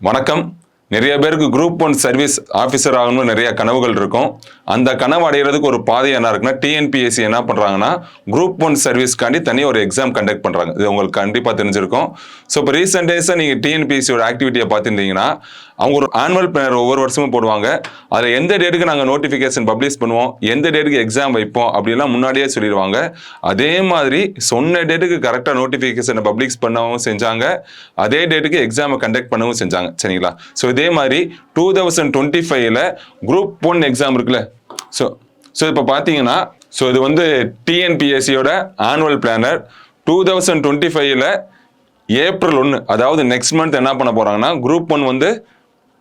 வணக்கம். நிறைய பேருக்கு குரூப் 1 சர்வீஸ் ஆஃபீஸர் ஆகணும்னு நிறைய கனவுகள் இருக்கும். அந்த கனவு அடைகிறதுக்கு ஒரு பாதை என்ன இருக்குன்னா, டிஎன்பிஎஸ்சி என்ன பண்ணுறாங்கன்னா, குரூப் 1 சர்வீஸ்க்காண்டி தனி ஒரு எக்ஸாம் கண்டக்ட் பண்ணுறாங்க. இது உங்களுக்கு கண்டிப்பாக தெரிஞ்சிருக்கும். ஸோ இப்போ ரீசெண்ட் டேஸாக நீங்கள் டிஎன்பிஎஸ்சியோட ஆக்டிவிட்டியை பார்த்துருந்தீங்கன்னா, அவங்க ஒரு ஆனுவல் பிளானர் ஒவ்வொரு வருஷமும் போடுவாங்க. அதில் எந்த டேட்டுக்கு நாங்கள் நோட்டிஃபிகேஷன் பப்ளிஷ் பண்ணுவோம், எந்த டேட்டுக்கு எக்ஸாம் வைப்போம் அப்படிலாம் முன்னாடியே சொல்லிடுவாங்க. அதே மாதிரி சொன்ன டேட்டுக்கு கரெக்டாக நோட்டிஃபிகேஷனை பப்ளிஷ் பண்ணவும் செஞ்சாங்க, அதே டேட்டுக்கு எக்ஸாமை கண்டக்ட் பண்ணவும் செஞ்சாங்க. சரிங்களா? ஸோ இதே மாதிரி 2025ல் குரூப் 1 எக்ஸாம் இருக்குல்ல, ஸோ இப்போ பார்த்தீங்கன்னா, ஸோ இது வந்து டிஎன்பிஎஸ்சியோட ஆனுவல் பிளானர் 2025ல் ஏப்ரல் 1, அதாவது நெக்ஸ்ட் மந்த் என்ன பண்ண போகிறாங்கன்னா, குரூப் 1 வந்து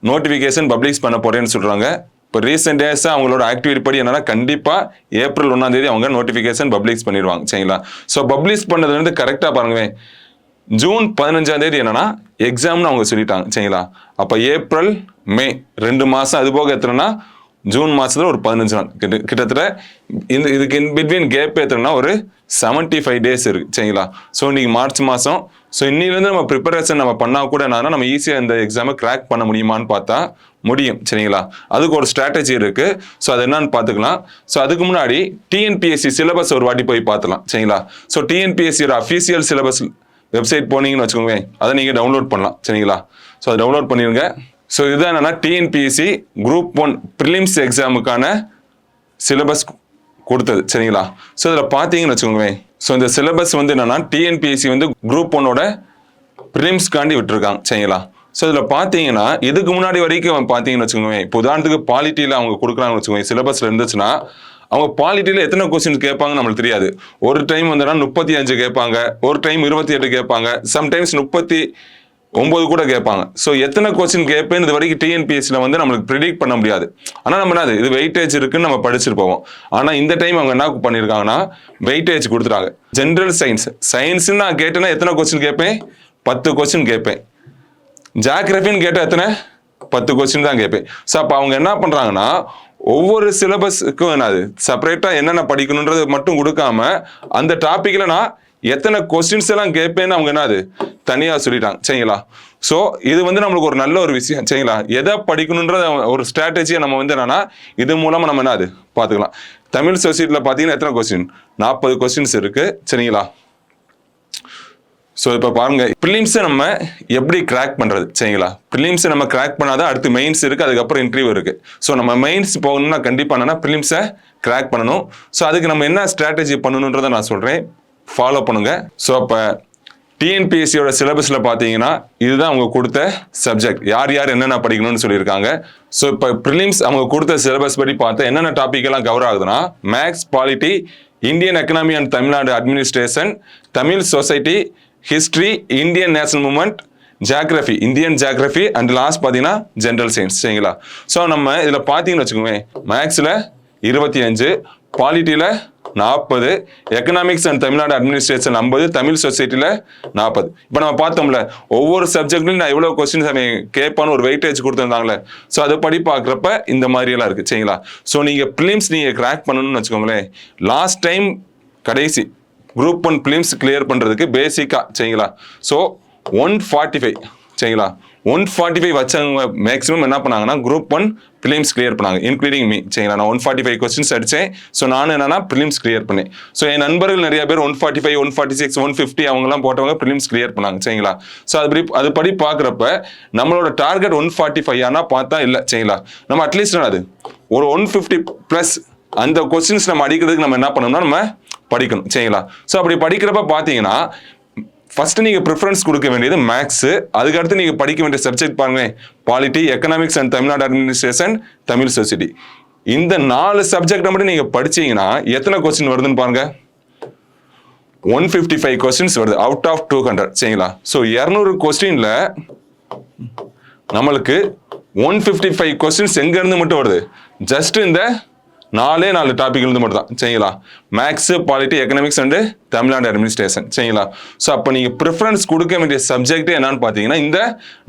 நோட்டிஃபிகேஷன் பப்ளிஷ் பண்ண போகிறேன்னு சொல்கிறாங்க. இப்போ ரீசெண்ட் டேஸாக அவங்களோட ஆக்டிவிட்டி படி என்னன்னா, கண்டிப்பாக ஏப்ரல் 1 அவங்க நோட்டிஃபிகேஷன் பப்ளிஷ் பண்ணிடுவாங்க. சரிங்களா? ஸோ பப்ளிஷ் பண்ணதுலேருந்து கரெக்டாக பாருங்களேன், ஜூன் 15 என்னன்னா எக்ஸாம்னு அவங்க சொல்லிட்டாங்க. சரிங்களா? அப்போ ஏப்ரல் மே 2 மாதம், அது போக எத்தனைன்னா ஜூன் மாதத்தில் ஒரு 15 நாள் கிட்டத்தட்ட இதுக்கு பிட்வீன் கேப் எத்தனைன்னா ஒரு 75 டேஸ் இருக்குது. சரிங்களா? ஸோ இன்னைக்கு மார்ச் மாதம். ஸோ இன்னிலேருந்து நம்ம ப்ரிப்பரேஷன் நம்ம பண்ணால் கூட என்னன்னா, நம்ம ஈஸியாக இந்த எக்ஸாமை கிராக் பண்ண முடியுமான்னு பார்த்தா முடியும். சரிங்களா? அதுக்கு ஒரு ஸ்ட்ராட்டஜி இருக்குது. ஸோ அது என்னன்னு பார்த்துக்கலாம். ஸோ அதுக்கு முன்னாடி டிஎன்பிஎஸ்சி சிலபஸ் ஒரு வாட்டி போய் பார்த்துலாம். சரிங்களா? ஸோ டிஎன்பிஎஸ்சியோட அஃபீஷியல் சிலபஸ் வெப்சைட் போனீங்கன்னு வச்சுக்கோங்க, அதை நீங்கள் டவுன்லோட் பண்ணலாம். சரிங்களா? ஸோ அதை டவுன்லோட் பண்ணிடுங்க. ஸோ இதுதான் என்னன்னா, டிஎன்பிஎஸ்சி குரூப் 1 ப்ரிலிம்ஸ் எக்ஸாமுக்கான சிலபஸ் கொடுத்தது. சரிங்களா? ஸோ இதில் பார்த்தீங்கன்னு வச்சுக்கோங்க, ஸோ இந்த சிலபஸ் வந்து என்னன்னா, டிஎன்பிஎஸ்சி வந்து குரூப் 1ஓட ப்ரிலிம்ஸ்காண்டி விட்டுருக்காங்க. சரிங்களா? ஸோ இதில் பார்த்தீங்கன்னா, இதுக்கு முன்னாடி வரைக்கும் பார்த்தீங்கன்னு வச்சுக்கோங்க, இப்போ உதாரணத்துக்கு பாலிட்டியில் அவங்க கொடுக்குறாங்கன்னு வச்சுக்கோங்க, சிலபஸில் இருந்துச்சுன்னா அவங்க பாலிட்டியில் எத்தனை கொஸ்டின்ஸ் கேட்பாங்கன்னு நம்மளுக்கு தெரியாது. ஒரு டைம் வந்து 35 கேட்பாங்க, ஒரு டைம் 28 கேட்பாங்க, சம்டைம்ஸ் 39 கூட கேட்பாங்க. ஸோ எத்தனை கொஸ்டின் கேட்பேன்னு இது வரைக்கும் டிஎன்பிஎஸ்சியில் வந்து நம்மளுக்கு ப்ரிடிக்ட் பண்ண முடியாது. ஆனால் நம்ம என்னது, இது வெயிட்டேஜ் இருக்குன்னு நம்ம படிச்சுட்டு போவோம். ஆனால் இந்த டைம் அவங்க என்ன பண்ணியிருக்காங்கன்னா, வெயிட்டேஜ் கொடுத்துட்டாங்க. ஜென்ரல் சயின்ஸ்ன்னு நான் கேட்டேன்னா எத்தனை கொஸ்டின் கேட்பேன்? 10 கொஸ்டின் கேட்பேன். ஜியாகிரபின்னு கேட்டால் எத்தனை? 10 கொஸ்டின் தான் கேட்பேன். ஸோ அப்போ அவங்க என்ன பண்ணுறாங்கன்னா, ஒவ்வொரு சிலபஸுக்கும் என்னது செப்பரேட்டாக என்னென்ன படிக்கணுன்றது மட்டும் கொடுக்காம, அந்த டாப்பிக்கில் நான் எத்தனை கொஸ்டின்ஸ் எல்லாம் கேட்பேன்னு அவங்க என்னது தனியாக சொல்லிட்டாங்க. சரிங்களா? ஸோ இது வந்து நம்மளுக்கு ஒரு நல்ல ஒரு விஷயம். சரிங்களா? எதை படிக்கணுன்றத ஒரு ஸ்ட்ராட்டஜியை நம்ம வந்து என்னன்னா, இது மூலமாக நம்ம என்னது பார்த்துக்கலாம். தமிழ் சொசைட்டியில் பார்த்தீங்கன்னா எத்தனை கொஸ்டின்? 40 கொஸ்டின்ஸ் இருக்குது. சரிங்களா? ஸோ இப்போ பாருங்க, ப்ரிலிம்ஸை நம்ம எப்படி கிராக் பண்ணுறது? சரிங்களா? ப்ரிலிம்ஸை நம்ம கிராக் பண்ணாதான் அடுத்து மெயின்ஸ் இருக்குது, அதுக்கப்புறம் இன்டர்வியூ இருக்குது. ஸோ நம்ம மெயின்ஸ் போகணும்னா கண்டிப்பாக என்னன்னா ப்ரிலிம்ஸை கிராக் பண்ணணும். ஸோ அதுக்கு நம்ம என்ன ஸ்ட்ராட்டஜி பண்ணணுன்றதை நான் சொல்கிறேன், ஃபாலோ பண்ணுங்க. ஸோ அப்போ டிஎன்பிஎஸ்சியோட சிலபஸில் பார்த்தீங்கன்னா இதுதான் அவங்க கொடுத்த சப்ஜெக்ட், யார் யார் என்னென்ன படிக்கணும்னு சொல்லியிருக்காங்க. ஸோ இப்போ ப்ரிலிம்ஸ் அவங்க கொடுத்த சிலபஸ் படி பார்த்தா என்னென்ன டாபிக் எல்லாம் கவர் ஆகுதுன்னா, maths, polity, Indian economy and Tamil Nadu administration, Tamil society, history, Indian national movement, geography, Indian geography, and last பார்த்தீங்கன்னா ஜென்ரல் சயின்ஸ். சரிங்களா? ஸோ நம்ம இதில் பார்த்தீங்கன்னு வச்சுக்கோங்க, மேக்ஸில் 25, பாலிட்டியில் 40, economics and Tamil Nadu administration 50, Tamil சொசைட்டியில் 40. இப்போ நம்ம பார்த்தோம்ல, ஒவ்வொரு சப்ஜெக்ட்லையும் நான் எவ்வளோ கொஸ்டின்ஸ் கேட்பான்னு ஒரு வெயிட்டேஜ் கொடுத்துருந்தாங்களே. ஸோ அதை படி பார்க்குறப்ப இந்த மாதிரியெல்லாம் இருக்குது. சரிங்களா? ஸோ நீங்கள் ப்ரிலிம்ஸ் நீங்கள் கிராக் பண்ணணும்னு வச்சுக்கோங்களேன், லாஸ்ட் டைம் கடைசி குரூப் 1 ப்ரிலிம்ஸ் கிளியர் பண்ணுறதுக்கு பேசிக்காக, சரிங்களா, ஸோ 145, சரிங்களா, 145 வச்சவங்க மேக்ஸிமம் என்ன பண்ணாங்கன்னா குரூப் 1 ப்ரிலிம்ஸ் கிளியர் பண்ணாங்க, இன்க்ளூடிங் மீ. சரிங்களா? நான் 145 கொஸ்டின்ஸ் அடித்தேன். ஸோ நான் என்னன்னா ப்ரிலிம்ஸ் கிளியர் பண்ணேன். ஸோ என் நண்பர்கள் நிறைய பேர் 145, 146, 150 அவங்கலாம் போட்டவங்க ப்ரிலிம்ஸ் கிளியர் பண்ணாங்க. சரிங்களா? ஸோ அது படி பார்க்குறப்ப நம்மளோட டார்கெட் 145 ஆனால் பார்த்தா இல்லை. சரிங்களா? நம்ம அட்லீஸ்ட் அது ஒரு 150+ அந்த கொஸ்டின்ஸ் நம்ம அடிக்கிறதுக்கு நம்ம என்ன பண்ணணும்னா நம்ம படிக்கணும். சரிங்களா? ஸோ அப்படி படிக்கிறப்ப பார்த்தீங்கன்னா, ஃபர்ஸ்ட் நீங்கள் ப்ரிஃபரன்ஸ் கொடுக்க வேண்டியது மேக்ஸு. அதுக்கடுத்து நீங்கள் படிக்க வேண்டிய சப்ஜெக்ட் பாருங்க, polity, economics and Tamil Nadu administration, Tamil society. இந்த 4 சப்ஜெக்டை மட்டும் நீங்கள் படிச்சீங்கன்னா எத்தனை கொஸ்டின் வருதுன்னு பாருங்க, 155 கொஸ்டின்ஸ் வருது அவுட் ஆஃப் 200. சரிங்களா? ஸோ 200 கொஸ்டின்ல நம்மளுக்கு 155 கொஸ்டின்ஸ் எங்கேருந்து மட்டும் வருது? ஜஸ்ட் இந்த 4 டாபிக் இருந்து மட்டும் தான். சரிங்களா? Maths, polity, economics and Tamil Nadu administration. சரிங்களா? ஸோ அப்போ நீங்கள் ப்ரிஃபரன்ஸ் கொடுக்க வேண்டிய சப்ஜெக்ட் என்னன்னு பார்த்தீங்கன்னா இந்த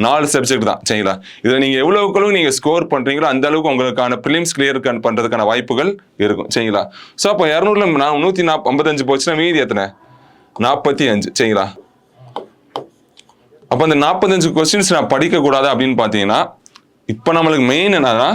4 சப்ஜெக்ட் தான். சரிங்களா? இதில் நீங்கள் எவ்வளவுக்கு நீங்கள் ஸ்கோர் பண்ணுறீங்களோ அந்த அளவுக்கு உங்களுக்கான ப்ரிலிம்ஸ் கிளியர் பண்ணுறதுக்கான வாய்ப்புகள் இருக்கும். சரிங்களா? ஸோ அப்போ 200ல் 155 போச்சுன்னா மீதி எத்தனை? 45. சரிங்களா? அப்போ அந்த 45 கொஸ்டின்ஸ் நான் படிக்கக்கூடாது அப்படின்னு பார்த்தீங்கன்னா இப்போ நம்மளுக்கு மெயின் என்னன்னா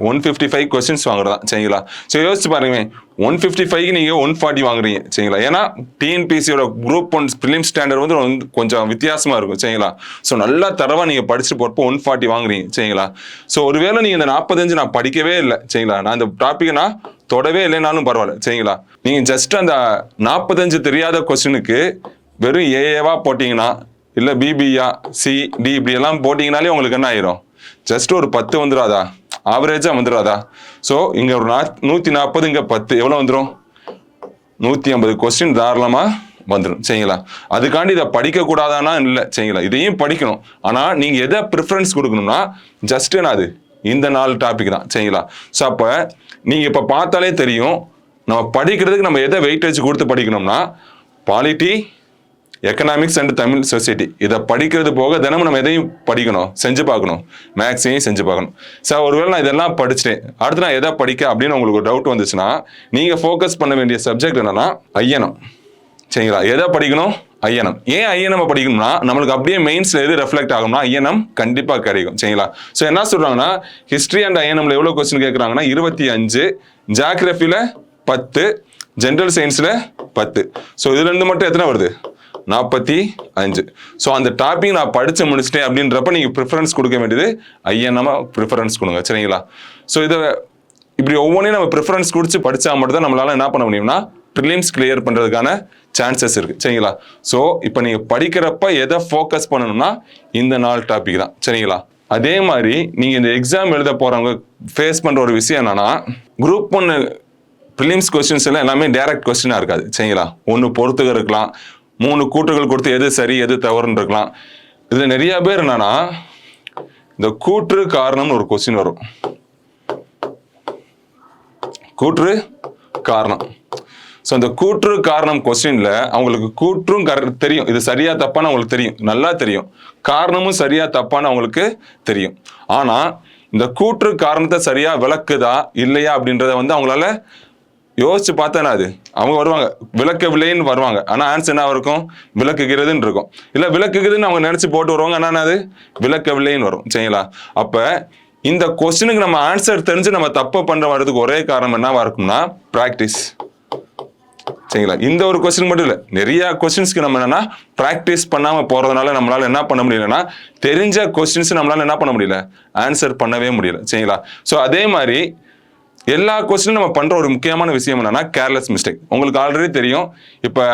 155 கொஸ்டின்ஸ் வாங்குறதா சரிங்களா. ஸோ யோசிச்சு பாருங்க 155க்கு நீங்கள் 140 வாங்குறீங்க சரிங்களா. ஏன்னா டிஎன்பிசியோட குரூப் 1 ப்ரிலிம் ஸ்டாண்டர்ட் வந்து கொஞ்சம் வித்தியாசமாக இருக்கும் சரிங்களா. ஸோ நல்லா தரவாக நீங்கள் படிச்சுட்டு போகிறப்போ 140 வாங்குறீங்க சரிங்களா. ஸோ ஒருவேளை நீங்கள் இந்த 45 நான் படிக்கவே இல்லை சரிங்களா, நான் இந்த டாப்பிக்கை நான் தொடவே இல்லைனாலும் பரவாயில்ல சரிங்களா. நீங்கள் ஜஸ்ட் அந்த 45 தெரியாத கொஸ்டினுக்கு வெறும் ஏஏவா போட்டிங்கன்னா இல்லை பிபியா சிடி இப்படி எல்லாம் போட்டிங்கனாலே உங்களுக்கு என்ன ஆயிரும், ஜஸ்ட் ஒரு 10 வந்துடாதா, ஆவரேஜாக வந்துடாதா. ஸோ இங்கே ஒரு 140 இங்கே 10 எவ்வளோ வந்துடும், 150 கொஸ்டின் தாராளமாக வந்துடும் சரிங்களா. அதுக்காண்டி இதை படிக்கக்கூடாதானா இல்லை சரிங்களா, இதையும் படிக்கணும். ஆனால் நீங்கள் எதை ப்ரிஃபரன்ஸ் கொடுக்கணும்னா ஜஸ்ட் என்னது இந்த 4 டாபிக் தான் சரிங்களா. ஸோ அப்போ நீங்கள் இப்போ பார்த்தாலே தெரியும் நம்ம படிக்கிறதுக்கு நம்ம எதை வெயிட்டேஜ் கொடுத்து படிக்கணும்னா polity, economics and Tamil society இதை படிக்கிறது போக தினமும் நம்ம எதையும் படிக்கணும், செஞ்சு பார்க்கணும், மேக்ஸையும் செஞ்சு பார்க்கணும். சார் ஒருவேளை நான் இதெல்லாம் படிச்சுட்டேன் அடுத்து நான் எதை படிக்க அப்படின்னு உங்களுக்கு ஒரு டவுட் வந்துச்சுன்னா நீங்கள் ஃபோக்கஸ் பண்ண வேண்டிய சப்ஜெக்ட் என்னன்னா ஐஎன்எம் சரிங்களா. எதை படிக்கணும், ஐஎன்எம். ஏன் ஐஎன்எம் படிக்கணும்னா நம்மளுக்கு அப்படியே மெயின்ஸ்ல எது ரெஃப்ளெக்ட் ஆகும்னா ஐஎன்எம் கண்டிப்பாக கிடைக்கும் சரிங்களா. ஸோ என்ன சொல்றாங்கன்னா ஹிஸ்ட்ரி அண்ட் ஐஎன்எம்ல எவ்வளோ கொஸ்டின் கேட்குறாங்கன்னா 25, ஜியாகிரபியில் 10, ஜென்ரல் சயின்ஸில் 10. ஸோ இதுல இருந்து மட்டும் எத்தனை வருது, 45. ஸோ அந்த டாபிக் நான் படிச்சு முடிச்சிட்டேன் அப்படின்றப்ப நீங்கள் ப்ரிஃபரன்ஸ் கொடுக்க வேண்டியது ஐஎன்எம் ப்ரிஃபரன்ஸ் கொடுங்க சரிங்களா. ஸோ இதை இப்படி ஒவ்வொன்றையும் நம்ம ப்ரிஃபரன்ஸ் கொடுத்து படித்தா மட்டும் தான் நம்மளால என்ன பண்ண முடியும்னா ப்ரிலிம்ஸ் கிளியர் பண்ணுறதுக்கான சான்சஸ் இருக்குது சரிங்களா. ஸோ இப்போ நீங்கள் படிக்கிறப்ப எதை ஃபோக்கஸ் பண்ணணும்னா இந்த 4 டாபிக் தான் சரிங்களா. அதே மாதிரி நீங்கள் இந்த எக்ஸாம் எழுத போகிறவங்க ஃபேஸ் பண்ணுற ஒரு விஷயம் என்னன்னா குரூப் 1 ப்ரிலிம்ஸ் கொஸ்டின்ஸ் எல்லாம் எல்லாமே டைரக்ட் கொஸ்டினாக இருக்காது சரிங்களா. ஒன்று பொறுத்துக்க இருக்கலாம், 3 கூற்றுகள் கொடுத்து எது சரி எது தவறுன்னு இருக்கலாம். இதில் நிறைய பேர் என்னன்னா இந்த கூற்று காரணம்னு ஒரு கொஸ்டின் வரும், கூற்று காரணம். ஸோ அந்த கூற்று காரணம் கொஸ்டின்ல அவங்களுக்கு கூற்றும் தெரியும், இது சரியா தப்பான்னு அவங்களுக்கு தெரியும், நல்லா தெரியும், காரணமும் சரியா தப்பான்னு அவங்களுக்கு தெரியும். ஆனா இந்த கூற்று காரணத்தை சரியா விளக்குதா இல்லையா அப்படின்றத வந்து அவங்களால யோசிச்சு பார்த்தா அது அவங்க வருவாங்க விளக்கவில்லைன்னு வருவாங்க, ஆனா ஆன்சர் என்ன இருக்கும், விளக்குகிறதுன்னு இருக்கும். இல்ல விளக்குகிறதுன்னு அவங்க நினைச்சு போட்டு வருவாங்க, ஆனா அது விளக்கவில்லைன்னு வரும் சரிங்களா. அப்ப இந்த கொஸ்டினுக்கு நம்ம ஆன்சர் தெரிஞ்சு நம்ம தப்பு பண்ற வரதுக்கு ஒரே காரணம் என்னவா இருக்கும்னா பிராக்டிஸ் சரிங்களா. இந்த ஒரு கொஸ்டின் மட்டும் இல்லை, நிறைய கொஸ்டின்ஸ்க்கு நம்ம என்னன்னா ப்ராக்டிஸ் பண்ணாம போறதுனால நம்மளால என்ன பண்ண முடியலன்னா தெரிஞ்ச கொஸ்டின்ஸ் நம்மளால என்ன பண்ண முடியல, ஆன்சர் பண்ணவே முடியல சரிங்களா. ஸோ அதே மாதிரி எல்லா கொஸ்டினும் நம்ம பண்ற ஒரு முக்கியமான விஷயம் என்னன்னா கேர்லெஸ் மிஸ்டேக். உங்களுக்கு ஆல்ரெடி தெரியும், இப்ப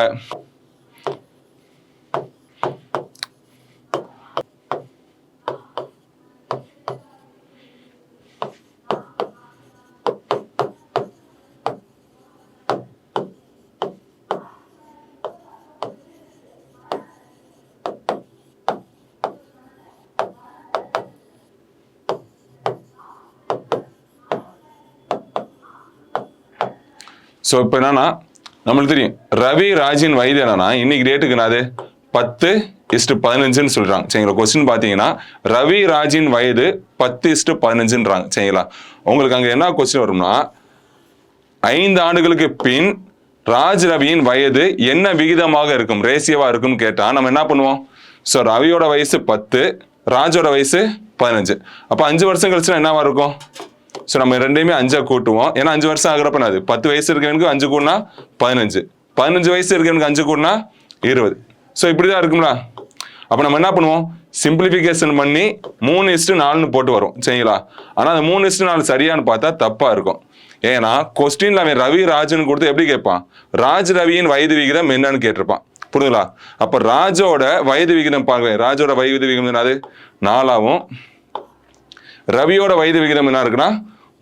ஸோ இப்போ என்னன்னா நம்மளுக்கு தெரியும் ரவி ராஜின் வயது என்னன்னா இன்னைக்கு டேட்டுக்கு என்னது 10:15 சொல்றாங்க சரிங்களா. கொஸ்டின் பார்த்தீங்கன்னா ரவி ராஜின் வயது 10:15 சரிங்களா. உங்களுக்கு அங்கே என்ன கொஸ்டின் வரும்னா 5 ஆண்டுகளுக்கு பின் ராஜ் ரவியின் வயது என்ன விகிதமாக இருக்கும், ரேசியோவா இருக்கும்னு கேட்டா நம்ம என்ன பண்ணுவோம், ஸோ ரவியோட வயசு 10, ராஜோட வயசு 15. அப்போ 5 வருஷம் கழிச்சுன்னா என்னவா இருக்கும், ஸோ நம்ம ரெண்டையுமே 5 கூட்டுவோம். ஏன்னா 5 வருஷம் ஆகிறப்ப அது 10 வயசு இருக்கவனுக்கு 5 கூடனா 15, 15 வயசு இருக்கவனுக்கு 5 கூடனா 20. ஸோ இப்படிதான் இருக்குங்களா. அப்போ நம்ம என்ன பண்ணுவோம், சிம்பிளிஃபிகேஷன் பண்ணி 3:4 போட்டு வரும் சரிங்களா. ஆனால் அந்த 3:4 சரியான்னு பார்த்தா தப்பா இருக்கும். ஏன்னா கொஸ்டின்ல அவன் ரவி ராஜுன்னு கொடுத்து எப்படி கேட்பான், ராஜ் ரவியின் வயது விகிதம் என்னன்னு கேட்டிருப்பான் புரியுதுங்களா. அப்ப ராஜோட வயது விகிதம் பாருங்க, ராஜோட வயது விகிதம் என்னது 4ஆவும், ரவியோட வயது விகிதம் என்ன இருக்குன்னா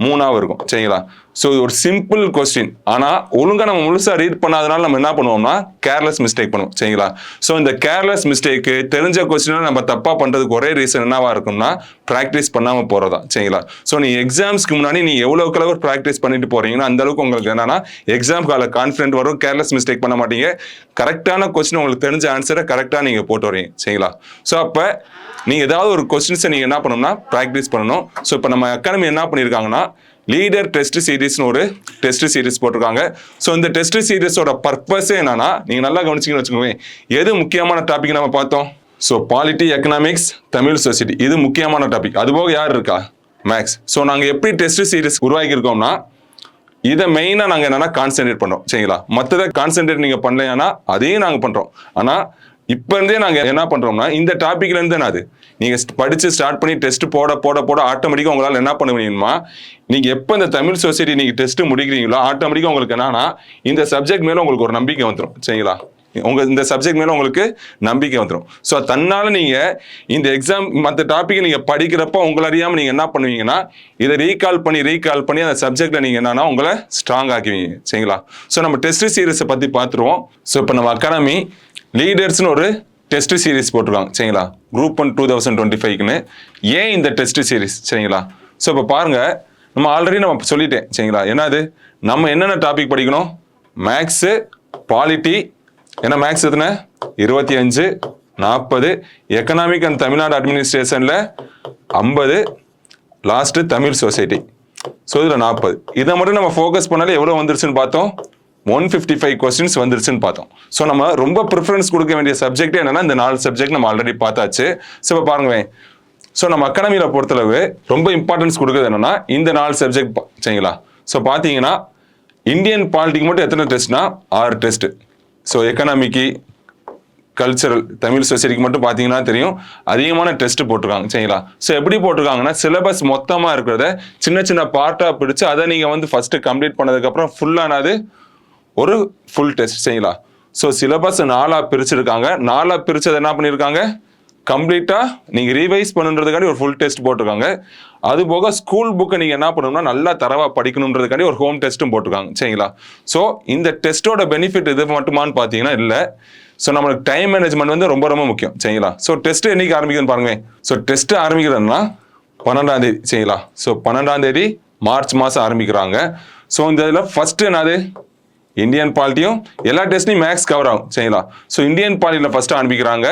3ஆவும் இருக்கும் சரிங்களா. ஸோ இது ஒரு சிம்பிள் கொஸ்டின், ஆனால் ஒழுங்காக நம்ம முழுசாக ரீட் பண்ணாதனால நம்ம என்ன பண்ணுவோம்னா கேர்லெஸ் மிஸ்டேக் பண்ணுவோம் சரிங்களா. ஸோ இந்த கேர்லெஸ் மிஸ்டேக்கு தெரிஞ்ச கொஸ்டினை நம்ம தப்பாக பண்ணுறதுக்கு ஒரே ரீசன் என்னவா இருக்கும்னா ப்ராக்டிஸ் பண்ணாமல் போகிறதா சரிங்களா. ஸோ நீ எக்ஸாம்ஸ்க்கு முன்னாடி நீ எவ்வளோக்கு அளவு ப்ராக்டிஸ் பண்ணிட்டு போறீங்கன்னா அந்த அளவுக்கு உங்களுக்கு என்னன்னா எக்ஸாம் கால கான்ஃபிடென்ட் வரும், கேர்லெஸ் மிஸ்டேக் பண்ண மாட்டீங்க, கரெக்டான கொஸ்டின் உங்களுக்கு தெரிஞ்ச ஆன்சரை கரெக்டாக நீங்கள் போட்டு வரீங்க சரிங்களா. ஸோ அப்போ நீங்கள் ஏதாவது ஒரு கொஸ்டின்ஸை நீங்கள் என்ன பண்ணணும்னா ப்ராக்டிஸ் பண்ணணும். ஸோ இப்போ நம்ம அகாடமி என்ன பண்ணியிருக்காங்கன்னா லீடர் டெஸ்ட் சீரிஸ்னு ஒரு டெஸ்ட் சீரிஸ் போட்டிருக்காங்க. ஸோ இந்த டெஸ்ட் சீரிஸோட பர்பஸே என்னன்னா, நீங்க நல்லா கவனிச்சிங்கன்னு வச்சுக்கோங்க, எது முக்கியமான டாபிக் நம்ம பார்த்தோம், so polity, economics, Tamil society, இது முக்கியமான டாபிக். அதுபோக யார் இருக்கா? மேக்ஸ். ஸோ நாங்கள் எப்படி டெஸ்ட் சீரிஸ் உருவாக்கியிருக்கோம்னா, இதை மெயினாக நாங்கள் என்னென்னா கான்சென்ட்ரேட் பண்ணுறோம். சரிங்களா? மற்றதை கான்சென்ட்ரேட் நீங்கள் பண்ணலைன்னா அதையும் நாங்கள் பண்ணுறோம். ஆனால் இப்போ இருந்தே நாங்கள் என்ன பண்ணுறோம்னா, இந்த டாப்பிக்லேருந்து அது நீங்கள் படித்து ஸ்டார்ட் பண்ணி டெஸ்ட் போட போட போட ஆட்டோமேட்டிக்காக உங்களால் என்ன பண்ண முடியுமா, நீங்கள் எப்போ இந்த தமிழ் சொசைட்டி நீங்கள் டெஸ்ட்டு முடிக்கிறீங்களோ ஆட்டோமேட்டிக்காக உங்களுக்கு என்னன்னா இந்த சப்ஜெக்ட் மேலே உங்களுக்கு ஒரு நம்பிக்கை வந்துடும். சரிங்களா? இந்த சப்ஜெக்ட் மேலே உங்களுக்கு நம்பிக்கை வந்துடும். ஸோ தன்னால் நீங்கள் இந்த எக்ஸாம் மற்ற டாப்பிக்கை நீங்கள் படிக்கிறப்போ உங்களை அறியாமல் நீங்கள் என்ன பண்ணுவீங்கன்னா, இதை ரீகால் பண்ணி அந்த சப்ஜெக்டில் நீங்கள் என்னன்னா உங்களை ஸ்ட்ராங் ஆக்குவீங்க. சரிங்களா? ஸோ நம்ம டெஸ்ட் சீரிஸை பற்றி பார்த்துருவோம். ஸோ இப்போ நம்ம அகாடமி லீடர்ஸ்னு ஒரு டெஸ்ட் சீரிஸ் போட்டிருக்காங்க. சரிங்களா? குரூப் 1 2025க்குன்னு. ஏன் இந்த டெஸ்ட் சீரிஸ்? சரிங்களா? ஸோ இப்போ பாருங்கள், நம்ம ஆல்ரெடி நம்ம சொல்லிட்டேன். சரிங்களா? என்னது, நம்ம என்னென்ன டாபிக் படிக்கணும்? மேக்ஸு, பாலிட்டி, ஏன்னா மேக்ஸ் எத்தனை 25, 40, எக்கனாமிக் அண்ட் தமிழ்நாடு அட்மினிஸ்ட்ரேஷனில் 50, லாஸ்ட்டு தமிழ் சொசைட்டி. ஸோ இதில் 40. இதை மட்டும் நம்ம ஃபோக்கஸ் பண்ணாலே எவ்வளோ வந்துருச்சுன்னு பார்த்தோம்? 155 கொஸ்டின்ஸ் வந்துருச்சுன்னு பார்த்தோம். ஸோ நம்ம ரொம்ப ப்ரிஃபரன்ஸ் கொடுக்க வேண்டிய சப்ஜெக்ட் என்னன்னா இந்த 4 சப்ஜெக்ட் நம்ம ஆல்ரெடி பார்த்தாச்சு. ஸோ இப்போ பாருங்களேன், ஸோ நம்ம அகாடமியில் பொறுத்தளவு ரொம்ப இம்பார்ட்டன்ஸ் கொடுக்குறது என்னன்னா இந்த 4 சப்ஜெக்ட். சரிங்களா? ஸோ பார்த்தீங்கன்னா இந்தியன் பாலிட்டிக்கு மட்டும் எத்தனை டெஸ்ட்னா 6 test. So economic, cultural, Tamil சொசைட்டிக்கு மட்டும் பார்த்தீங்கன்னா தெரியும் அதிகமான டெஸ்ட் போட்டிருக்காங்க. சரிங்களா? ஸோ எப்படி போட்டிருக்காங்கன்னா, சிலபஸ் மொத்தமாக இருக்கிறத சின்ன சின்ன பார்ட்டாக பிடிச்சி அதை நீங்கள் ஃபஸ்ட்டு கம்ப்ளீட் பண்ணதுக்கப்புறம் ஃபுல்லானது ஒரு ஃபுல் டெஸ்ட். சரிங்களா? ஸோ சிலபஸ் 4ஆக பிரிச்சிருக்காங்க. 4ஆக பிரிச்சது என்ன பண்ணியிருக்காங்க, கம்ப்ளீட்டாக நீங்கள் ரீவைஸ் பண்ணுன்றதுக்காண்டி ஒரு ஃபுல் டெஸ்ட் போட்டிருக்காங்க. அது போக ஸ்கூல் புக்கை நீங்கள் என்ன பண்ணணும்னா நல்லா தரவாக படிக்கணுன்றதுக்காண்டி ஒரு ஹோம் டெஸ்ட்டும் போட்டிருக்காங்க. சரிங்களா? ஸோ இந்த டெஸ்ட்டோட பெனிஃபிட் இது மட்டுமான்னு பார்த்தீங்கன்னா இல்லை. ஸோ நம்மளுக்கு டைம் மேனேஜ்மெண்ட் ரொம்ப ரொம்ப முக்கியம். சரிங்களா? ஸோ டெஸ்ட் என்னைக்கு ஆரம்பிக்குதுன்னு பாருங்க. ஸோ டெஸ்ட் ஆரம்பிக்கிறதுனா 12ஆம் தேதி. சரிங்களா? ஸோ 12ஆம் தேதி மார்ச் மாதம் ஆரம்பிக்கிறாங்க. ஸோ இந்த இதில் ஃபஸ்ட்டு என்னது, இந்தியன் பாலிட்டியும் எல்லா டெஸ்ட்லையும் மேக்ஸ் கவர் ஆகும். சரிங்களா? ஸோ இந்தியன் பாலிட்டியில் ஃபஸ்ட்டு ஆரம்பிக்கிறாங்க.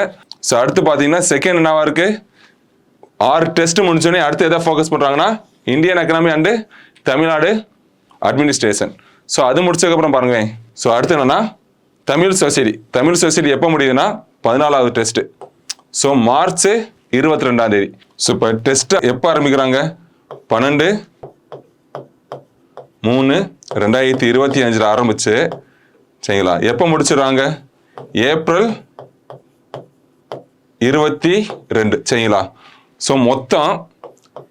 ஸோ அடுத்து பார்த்தீங்கன்னா செகண்ட் என்னவா இருக்கு, 6 டெஸ்ட் முடிச்சோடனே அடுத்து எதை ஃபோக்கஸ் பண்ணுறாங்கன்னா Indian economy and Tamil Nadu administration. So அது முடிச்சதுக்கப்புறம் பாருங்க, ஸோ அடுத்து என்னன்னா தமிழ் சொசைட்டி எப்போ முடியுதுன்னா 14வது டெஸ்ட்டு. ஸோ மார்ச் 22ஆம் தேதி. ஸோ இப்போ டெஸ்ட்டை எப்போ ஆரம்பிக்கிறாங்க, 12/3/2025 ஆரம்பிச்சு சரிங்களா எப்போ முடிச்சிடுறாங்க, ஏப்ரல் 22. சரிங்களா? ஸோ மொத்தம்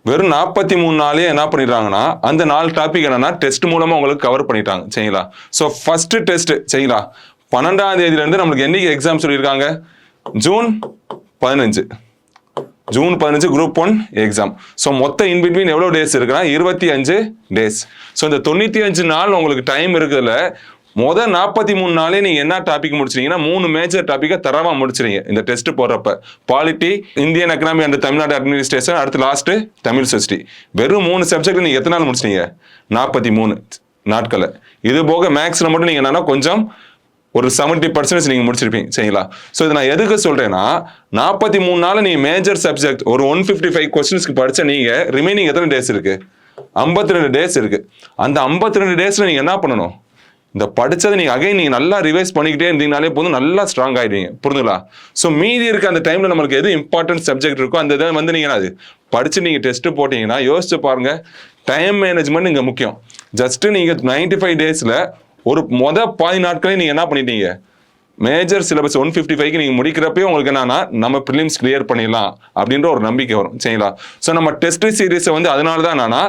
வெறும் 43 நாளே என்ன பண்ணிடுறாங்கன்னா அந்த 4 டாபிக் என்னன்னா டெஸ்ட் மூலமா உங்களுக்கு கவர் பண்ணிட்டாங்க. சரிங்களா? ஸோ ஃபர்ஸ்ட் டெஸ்ட் சரிங்களா 12ஆம் தேதியிலேருந்து நம்மளுக்கு என்னைக்கு எக்ஸாம் சொல்லியிருக்காங்க, ஜூன் 15 குரூப் 1 எக்ஸாம். ஸோ மொத்தம் இன்பிட்வீன் எவ்வளோ டேஸ் இருக்குன்னா 25 டேஸ். ஸோ இந்த 95 நாள் உங்களுக்கு டைம் இருக்குதுல, முதல் 43 நாளே நீங்க என்ன டாபிக் முடிச்சிருங்கன்னா 3 மேஜர் டாபிக்கை தரவா முடிச்சிருங்க இந்த டெஸ்ட் போடுறப்ப. Polity, Indian economy and Tamil Nadu administration, அடுத்து லாஸ்ட் தமிழ் சொசைட்டி. வெறும் 3 சப்ஜெக்ட் நீங்க எத்தனை நாள் முடிச்சிட்டீங்க, 43 நாட்களை. இது போக மேக்ஸ்ல மட்டும் நீங்க என்னன்னா கொஞ்சம் ஒரு 70% நீங்க முடிச்சிருப்பீங்க. சரிங்களா? ஸோ இதை நான் எதுக்கு சொல்றேன்னா 43 நாள் நீங்க மேஜர் சப்ஜெக்ட் ஒரு 155 கொஸ்டின்ஸ்க்கு படிச்ச நீங்க ரிமைனிங் எத்தனை டேஸ் இருக்கு, 52 டேஸ் இருக்கு. அந்த 52 டேஸ்ல நீங்க என்ன பண்ணணும், இந்த படிச்சதை நீங்க நல்லா ரிவைஸ் பண்ணிக்கிட்டே இருந்தீங்கனாலே போதும், நல்லா ஸ்ட்ராங் ஆயிடுவீங்க. புரிஞ்சுங்களா? ஸோ மீதி இருக்க அந்த டைம்ல நம்மளுக்கு எது இம்பார்ட்டன்ட் சப்ஜெக்ட் இருக்கோ அந்த இதை நீங்க அது படிச்சு நீங்க டெஸ்ட் போட்டீங்கன்னா யோசிச்சு பாருங்க, டைம் மேனேஜ்மெண்ட் இங்க முக்கியம். ஜஸ்ட் நீங்க 95 டேஸ்ல ஒரு பாதி நாட்களே நீங்க என்ன பண்ணிட்டீங்க, மேஜர் சிலபஸ் 155க்கு நீங்க முடிக்கிறப்பே உங்களுக்கு என்னன்னா நம்ம ப்ரிலிம்ஸ் கிளியர் பண்ணிடலாம் அப்படின்ற ஒரு நம்பிக்கை வரும். சரிங்களா? ஸோ நம்ம டெஸ்ட் சீரீஸை அதனால தான் என்னன்னா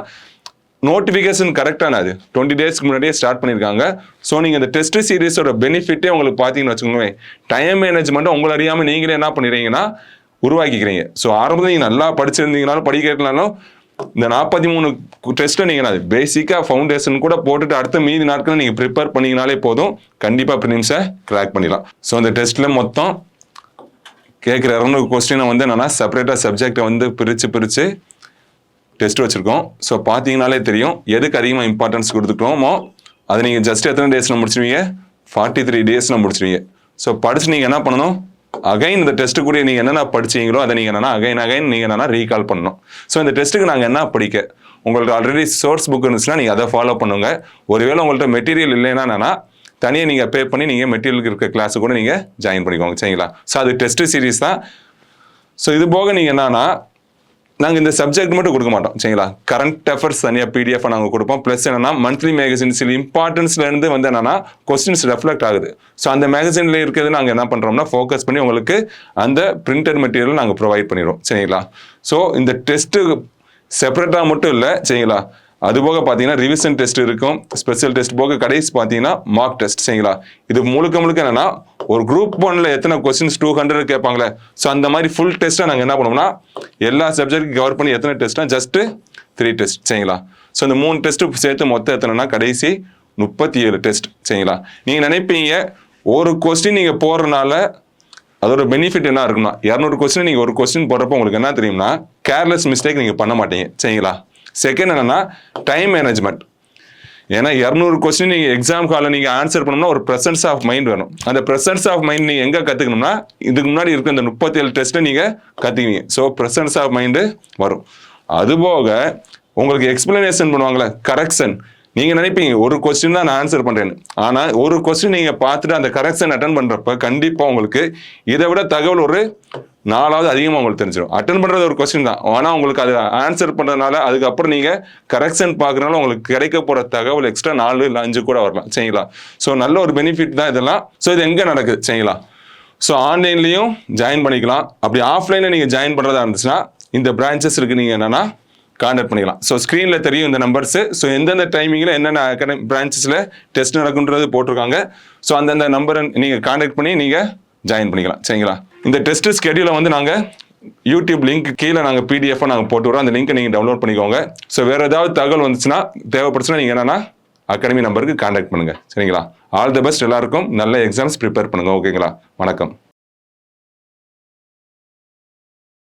நோட்டிஃபிகேஷன் கரெக்டானது 20 டேஸ்க்கு முன்னாடியே ஸ்டார்ட் பண்ணியிருக்காங்க. ஸோ நீங்கள் இந்த டெஸ்ட் சீரீஸோட பெனிஃபிட்டே உங்களுக்கு பார்த்தீங்கன்னு வச்சுக்கோங்களேன், டைம் மேனேஜ்மெண்ட்டை உங்களை அறியாமல் நீங்களே என்ன பண்ணிடுறீங்கன்னா உருவாக்கிக்கிறீங்க. ஸோ ஆரம்பத்தில் நீங்கள் நல்லா படிச்சிருந்தீங்கனாலும் படிக்கிறதுனாலும் இந்த 43 டெஸ்ட்டை நீங்கள் பேசிக்காக ஃபவுண்டேஷன் கூட போட்டுட்டு அடுத்த மீதி நாட்கள் நீங்கள் ப்ரிப்பேர் பண்ணிங்கனாலே போதும், கண்டிப்பாக ப்ரிலிம்ஸை கிராக் பண்ணிடலாம். ஸோ இந்த டெஸ்ட்டில் மொத்தம் கேட்குற 200 கொஸ்டினை என்னென்னா செப்பரேட்டாக சப்ஜெக்டை பிரித்து டெஸ்ட் வச்சுருக்கோம். ஸோ பார்த்தீங்கனாலே தெரியும் எதுக்கு அதிகமாக இம்பார்ட்டன்ஸ் கொடுத்துட்டோமோ அதை நீங்கள் ஜஸ்ட் எத்தனை டேஸில் முடிச்சிருவீங்க, 43 டேஸில் முடிச்சிருவீங்க. ஸோ படிச்சு நீங்கள் என்ன பண்ணணும், அகைன் இந்த டெஸ்ட்டு கூட நீங்கள் என்னென்ன படிச்சீங்களோ அதை நீங்கள் என்னென்னா அகைன் நீங்கள் என்னென்னா ரீகால் பண்ணணும். ஸோ இந்த டெஸ்ட்டுக்கு நாங்கள் என்ன படிக்க, உங்களுக்கு ஆல்ரெடி சோர்ஸ் புக் இருந்துச்சுன்னா நீங்கள் அதை ஃபாலோ பண்ணுங்க. ஒருவேளை உங்கள்கிட்ட மெட்டீரியல் இல்லைன்னா என்னன்னா தனியாக நீங்கள் பே பண்ணி நீங்கள் மெட்டீரியலுக்கு இருக்க கிளாஸு கூட நீங்கள் ஜாயின் பண்ணிக்கோங்க. சரிங்களா? ஸோ அது டெஸ்ட் சீரீஸ் தான். ஸோ இது போக நீங்கள் என்னன்னா நாங்கள் இந்த சப்ஜெக்ட் மட்டும் கொடுக்க மாட்டோம் சரிங்களா. கரண்ட் அஃபேர்ஸ் தனியாக பிடிஎஃப் நாங்கள் கொடுப்போம். ப்ளஸ் என்னன்னா மந்த்லி மேகசின்ஸ் இம்பார்ட்டன்ஸ்லேருந்து வந்து என்னன்னா கொஸ்டின்ஸ் ரெஃப்ளெக்ட் ஆகுது. ஸோ அந்த மேகசினில் இருக்கிறது நாங்கள் என்ன பண்ணுறோம்னா ஃபோக்கஸ் பண்ணி உங்களுக்கு அந்த பிரிண்டட் மெட்டீரியல் நாங்கள் ப்ரொவைட் பண்ணிடுவோம் சரிங்களா. ஸோ இந்த டெஸ்ட்டு செப்பரேட்டாக மட்டும் இல்லை சரிங்களா. அதுபோக பார்த்தீங்கன்னா ரிவிஷன் டெஸ்ட் இருக்கும், ஸ்பெஷல் டெஸ்ட் போக கடைசி பார்த்தீங்கன்னா மார்க் டெஸ்ட் சரிங்களா. இது முழுக்க என்னன்னா ஒரு குரூப் 1ல எத்தனை கொஸ்டின்ஸ் 200 கேட்பாங்களே, ஸோ அந்த மாதிரி ஃபுல் டெஸ்ட்டாக நாங்கள் என்ன பண்ணுவோம்னா எல்லா சப்ஜெக்ட் கவர் பண்ணி எத்தனை டெஸ்ட்னா ஜஸ்ட் 3 டெஸ்ட் சரிங்களா. ஸோ இந்த 3 டெஸ்ட்டு சேர்த்து மொத்தம் எத்தனைனா கடைசி 37 டெஸ்ட் சரிங்களா. நீங்கள் நினைப்பீங்க ஒரு கொஸ்டின் நீங்கள் போடுறதுனால அதோட பெனிஃபிட் என்ன இருக்குன்னா 200 கொஸ்டின் நீங்கள் ஒரு கொஸ்டின் போடுறப்போ உங்களுக்கு என்ன தெரியும்னா கேர்லெஸ் மிஸ்டேக் நீங்கள் பண்ண மாட்டீங்க சரிங்களா. செகண்ட் என்னன்னா டைம் மேனேஜ்மெண்ட். ஏன்னா 200 கொஸ்டின் நீங்கள் எக்ஸாம் ஹாலில் நீங்கள் ஆன்சர் பண்ணணும்னா ஒரு ப்ரெசன்ஸ் ஆஃப் மைண்ட் வேணும். அந்த ப்ரெசன்ஸ் ஆஃப் மைண்ட் நீங்கள் எங்கே கற்றுக்கணும்னா இதுக்கு முன்னாடி இருக்க இந்த 37 டெஸ்ட்டை நீங்கள் கற்றுக்குவீங்க. ஸோ ப்ரெசன்ஸ் ஆஃப் மைண்டு வரும். அதுபோக உங்களுக்கு எக்ஸ்பிளனேஷன் பண்ணுவாங்களே கரெக்ஷன். நீங்கள் நினைப்பீங்க ஒரு கொஸ்டின் தான் நான் ஆன்சர் பண்ணுறேன்னு, ஆனால் ஒரு கொஸ்டின் நீங்கள் பார்த்துட்டு அந்த கரெக்ஷன் அட்டன் பண்ணுறப்ப கண்டிப்பாக உங்களுக்கு இதை விட தகவல் ஒரு 4வது அதிகமாக உங்களுக்கு தெரிஞ்சிடும். அட்டன் பண்ணுறது ஒரு கொஸ்டின் தான், ஆனால் உங்களுக்கு அது ஆன்சர் பண்ணுறதுனால அதுக்கப்புறம் நீங்கள் கரெக்ஷன் பார்க்குறதுனால உங்களுக்கு கிடைக்க போகிற தகவல் எக்ஸ்ட்ரா 4 இல்லை 5 கூட வரலாம் சரிங்களா. ஸோ நல்ல ஒரு பெனிஃபிட் தான் இதெல்லாம். ஸோ இது எங்கே நடக்குது சரிங்களா. ஸோ ஆன்லைன்லேயும் ஜாயின் பண்ணிக்கலாம். அப்படி ஆஃப்லைனில் நீங்கள் ஜாயின் பண்ணுறதா இருந்துச்சுன்னா இந்த பிரான்ச்சஸ் இருக்குது, நீங்கள் என்னென்னா கான்டாக்ட் பண்ணிக்கலாம். ஸோ ஸ்க்ரீனில் தெரியும் இந்த நம்பர்ஸு. ஸோ எந்தெந்த டைமிங்கில் என்னென்ன பிரான்ச்சஸில் டெஸ்ட் நடக்குன்றது போட்டிருக்காங்க. ஸோ அந்தந்த நம்பரை நீங்கள் கான்டாக்ட் பண்ணி நீங்கள் ஜாயின் பண்ணிக்கலாம் சரிங்களா. இந்த டெஸ்ட் ஸ்கெடியூலை வந்து நாங்கள் யூடியூப் லிங்க் கீழே நாங்கள் பிடிஎஃபாக நாங்கள் போட்டு வரோம். அந்த லிங்க்கை நீங்கள் டவுன்லோட் பண்ணிக்கோங்க. ஸோ வேறு ஏதாவது தகவல் வந்துச்சுன்னா தேவைப்படுச்சுன்னா நீங்கள் என்னென்னா அகாடமி நம்பருக்கு கான்டாக்ட் பண்ணுங்கள் சரிங்களா. All the best. எல்லாருக்கும் நல்ல எக்ஸாம்ஸ் ப்ரிப்பேர் பண்ணுங்கள். ஓகேங்களா. வணக்கம்.